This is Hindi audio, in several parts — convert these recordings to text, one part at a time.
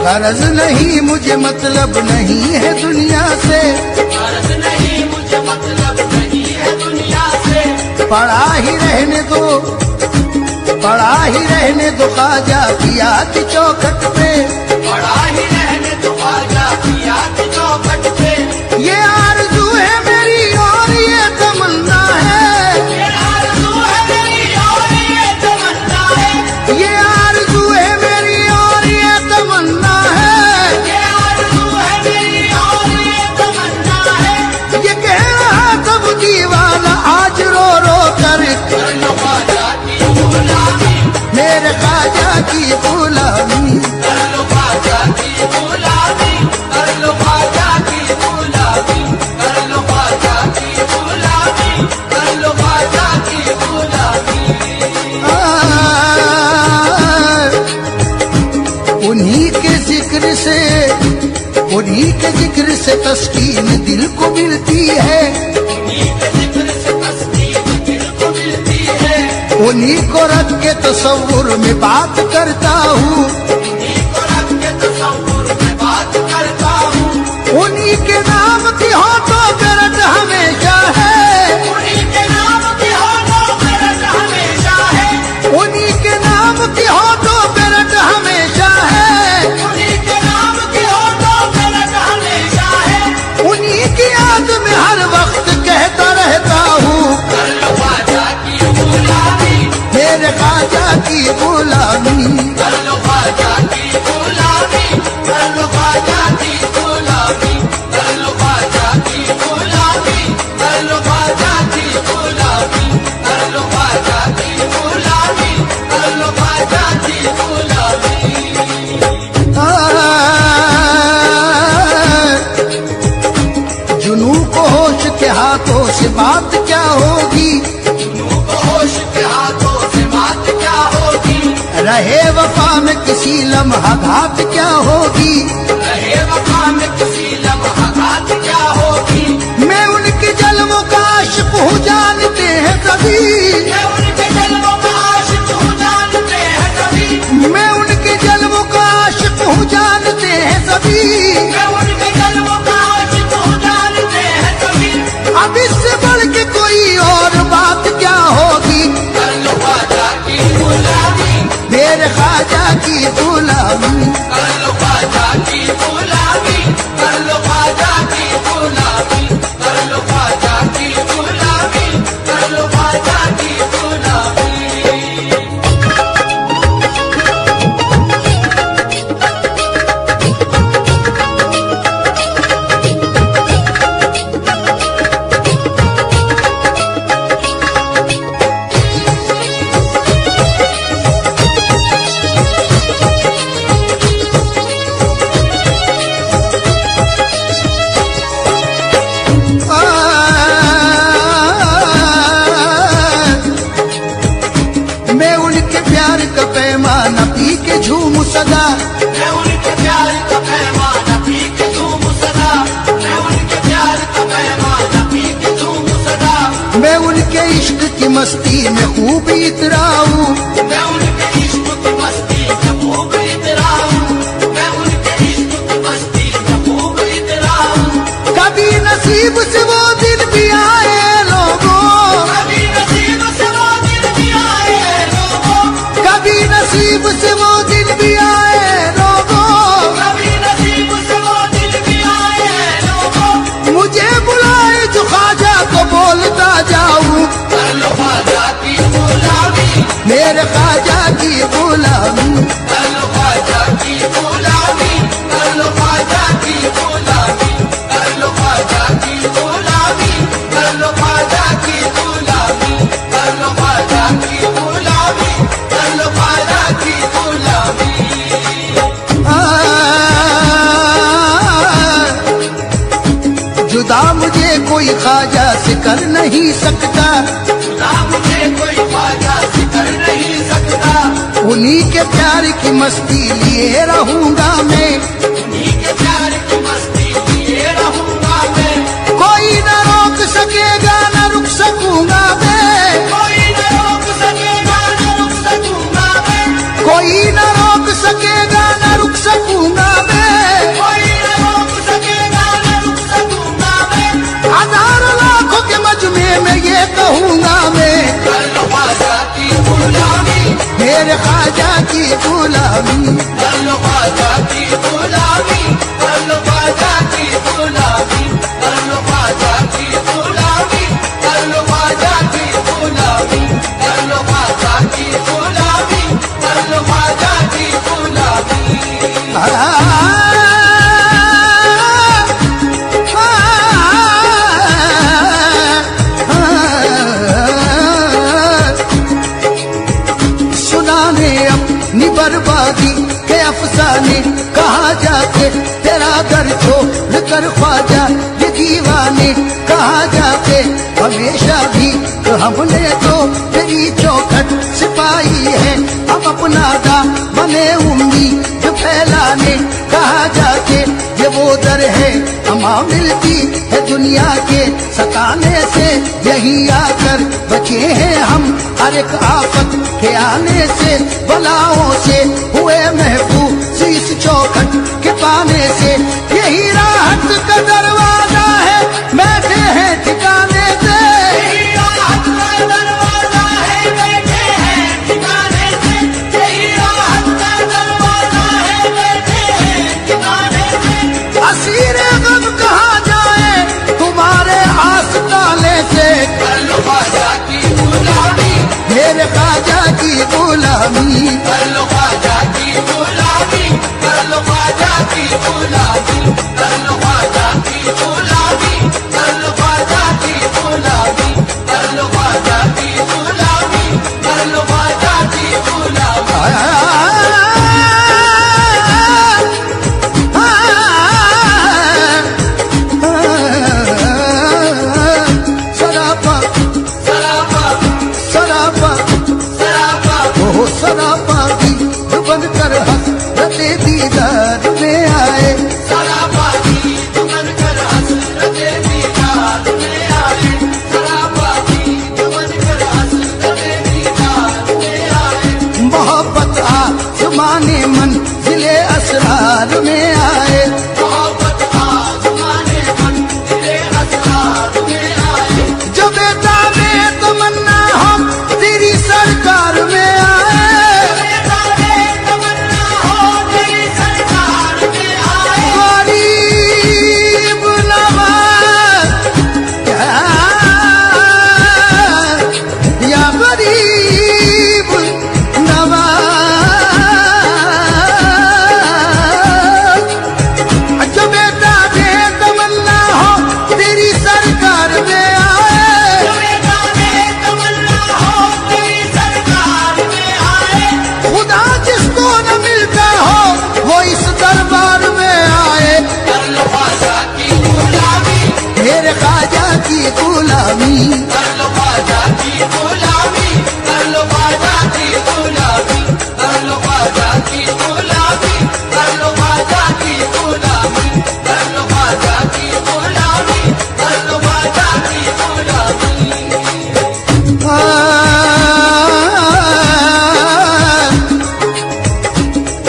गरज नहीं मुझे मतलब नहीं है दुनिया से, गरज नहीं मुझे मतलब नहीं है दुनिया से। पड़ा ही रहने दो, पड़ा ही रहने दो ख्वाजा की याद चौखट पे, पड़ा ही रहने दो ख्वाजा की याद चौखट पे। ये आरज़ू है मेरी और ये तमन्ना है, ये आरज़ू है मेरी और ये तमन्ना है, ये आरज़ू है मेरी और ये तमन्ना है, ये आरज़ू है मेरी और ये तमन्ना है। ये कह रहा सब दीवाना आज रो रो कर ख्वाजा की गुलामी, मेरे ख्वाजा की गुलामी, कर लो ख्वाजा की गुलामी, कर लो ख्वाजा की गुलामी, कर लो ख्वाजा की गुलामी, कर लो ख्वाजा की गुलामी। उन्हीं के जिक्र से, उन्हीं के जिक्र से तस्कीन दिल को मिलती है, उन्हीं के जिक्र से तस्कीन दिल को मिलती है, उन्हीं को रख के तसव्वुर में बात करता हूँ, उन्हीं को रख के तसव्वुर में बात करता हूँ। उन्हीं के नाम की हो तो गरज हमेशा है, उन्हीं के नाम की हो तो गरज हमेशा है, उन्हीं के नाम की हो तो गरज हमेशा है, उन्हीं के नाम की हो तो गरज हमेशा है। उन्हीं की याद में हर वक्त कहता रहता हूँ कर लो ख्वाजा की गुलामी, मेरे ख्वाजा की गुलामी, कर लो ख्वाजा की गुलामी, कर लो ख्वाजा की गुलामी, कर लो ख्वाजा की गुलामी, कर लो ख्वाजा की गुलामी, कर लो ख्वाजा की गुलामी, कर लो ख्वाजा की गुलामी। जुनू को होश के हाथों से बात क्या होगी, जुनू को होश के हाथों से बात क्या होगी, रहे वफा में किसी लम्हा घात क्या होगी, रहे वफा में किसी लम्हा घात क्या होगी। मैं उनके जलवों का आशिक हूँ जानते हैं सभी, मैं उनके जलवों का आशिक हूँ जानते हैं सभी, मैं उनके जलवों का आशिक हूँ जानते हैं सभी, मैं उनके जलवों का आशिक हूँ जानते हैं सभी। अब इससे बढ़ के कोई और बात क्या होगी, कर लो ख्वाजा की गुलामी, मेरे ख्वाजा की गुलामी, कर लो ख्वाजा की गुलामी, कर लो ख्वाजा की गुलामी, कर लो ख्वाजा की गुलामी, कर लो ख्वाजा की गुलामी। मैं उनके प्यार का पैमाना पी के झूम सदा, मैं उनके प्यार का पैमाना पी के झूम सदा, मैं उनके प्यार का पैमाना पी के झूम सदा, मैं उनके इश्क की मस्ती में खूब इतराऊं, मैं उनके इश्क की मस्ती में खूब इतराऊं, मैं उनके इश्क की मस्ती में खूब इतराऊं। कभी नसीब से वो दिन भी आए लोगों, कभी नसीब से वो दिन भी आए लोगों, कभी नसीब से वो दिन भी आए लोगों, कभी नसीब से वो दिन भी आए लोगों। मुझे बुलाए जो ख्वाजा को बोलता जाऊं, कर लो ख्वाजा की गुलामी, मेरे ख्वाजा की गुलामी, कर लो ख्वाजा की गुलामी, कर लो ख्वाजा की गुलामी, कर लो ख्वाजा की गुलामी, कर लो ख्वाजा की गुलामी, कर लो ख्वाजा की गुलामी, कर लो ख्वाजा की गुलामी। जुदा मुझे कोई ख्वाजा से कर नहीं सकता, खुदा मुझे कोई ख्वाजा से कर नहीं सकता, उन्हीं के प्यार की मस्ती लिए रहूंगा मैं, उन्हीं के प्यार की मस्ती लिए रहूंगा मैं। कोई न रोक सकेगा न रुक सकूंगा मैं, कोई न रोक सकेगा न रुक सकूंगा मैं, कोई न रोक सकेगा न रुक सकूंगा शादी के अफसाने, कहाँ जाके तेरा दर छोड़ कर ख्वाजा ये दीवाने, कहाँ जाके हमेशा भी तो हमने तो तेरी चौखट सिपाही है, हम अपना दा बने उम्मीद फैलाने, कहाँ जाके ये वो दर है हमा मिलती है दुनिया के सताने से, यही आकर बचे हैं हम हर एक आफत के आने से, बलाओं से हुए महफूज इस चौखट के पाने से, यही राहत का दरवाजा है बैठे हैं ठिकाने से, यही राहत का दरवाजा है बैठे हैं ठिकाने से, यही राहत का दरवाजा है बैठे हैं ठिकाने से। असीर गम कहाँ जाए तुम्हारे आस्ताने से, कर लो ख्वाजा की गुलामी, मेरे ख्वाजा की गुलामी, कर लो ख्वाजा की गुलामी, कर लो ख्वाजा की गुलामी, कर लो ख्वाजा की गुलामी, कर लो ख्वाजा की गुलामी, कर लो ख्वाजा की गुलामी, कर लो ख्वाजा की गुलामी। सरापा सरापा सरापा सरापा ओ सरापा की बन कर हसरते दीदार में आए, सरापा की तुमन कर हसरते दीदार में आए, सरापा की तुमन कर हसरते दीदार में आए। मोहब्बत आसमाने मंजिले असरार में आए, मोहब्बत आसमाने मंजिले असरार में आए। जो बेटा में तमन्ना हम तेरी सरकार में आए, बेताबे तमन्ना हो तेरी सरकार में आए। गरीब नवाज या गरीब नवाज, जो बेटा दे तमन्ना हो तेरी सरकार में आए, बेताबे तमन्ना हो तेरी सरकार में आए। खुदा जिसको न मिलता हो वो इस दरबार में आए, कर लो ख्वाजा की गुलामी, मेरे ख्वाजा की गुलामी, कर लो ख्वाजा की गुलामी, कर लो ख्वाजा की गुलामी, कर लो ख्वाजा की गुलामी, कर लो ख्वाजा की गुलामी, कर लो ख्वाजा की गुलामी, कर लो ख्वाजा की गुलामी।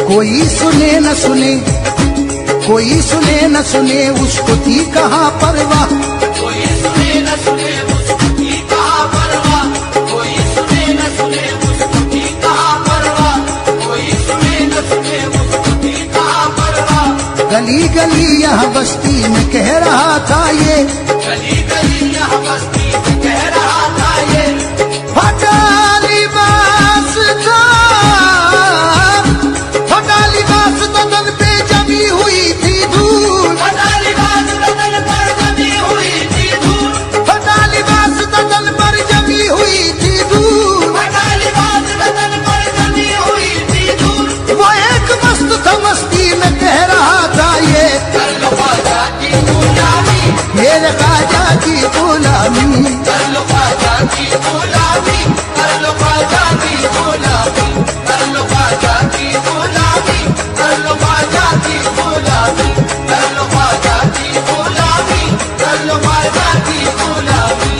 कोई सुने न सुने, कोई सुने न सुने उसको थी कहाँ परवाह, कोई सुने न सुने उसको की कहाँ परवाह, कोई सुने न सुने उसको की कहाँ परवाह, कोई सुने न सुने उसको की कहाँ परवाह। गली गली यहाँ बस्ती में कह रहा था ये, गली गली यहाँ बस्ती में कह रहा था ये, फटा लिबास था, फटा लिबास बदन पे जमी हुई थी धूल, फटा लिबास बदन पर जमी हुई थी धूल, फटा लिबास बदन पर जमी हुई थी धूल, फटा लिबास बदन पर जमी हुई थी धूल। वो एक मस्त था मस्ती में कह रहा था ये, कर लो ख्वाजा की गुलामी, मेरे ख्वाजा की गुलामी, कर लो ख्वाजा की गुलामी, कर लो ख्वाजा की गुलामी, कर लो ख्वाजा की गुलामी, कर लो ख्वाजा की गुलामी, कर लो ख्वाजा की गुलामी, कर लो ख्वाजा की गुलामी।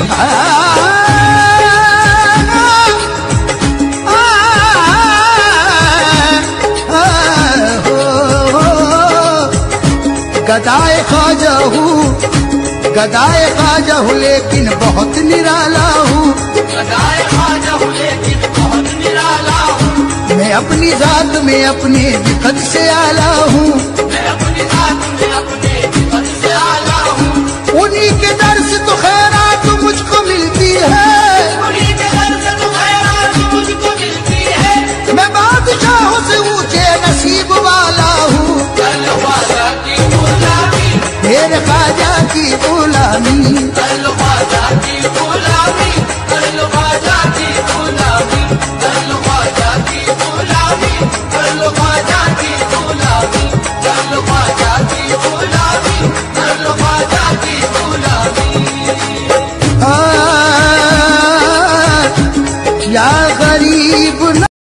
गदाए ख्वाजा हूँ, गदाए ख्वाजा हूँ लेकिन बहुत निराला हूँ, गदाए ख्वाजा हूँ लेकिन बहुत निराला हूँ, मैं अपनी जात में अपने विकट से आला हूँ, मैं अपनी जात में अपने विकट से आला हूँ। उन्हीं के दर से तो खैरात मुझको मिलती है,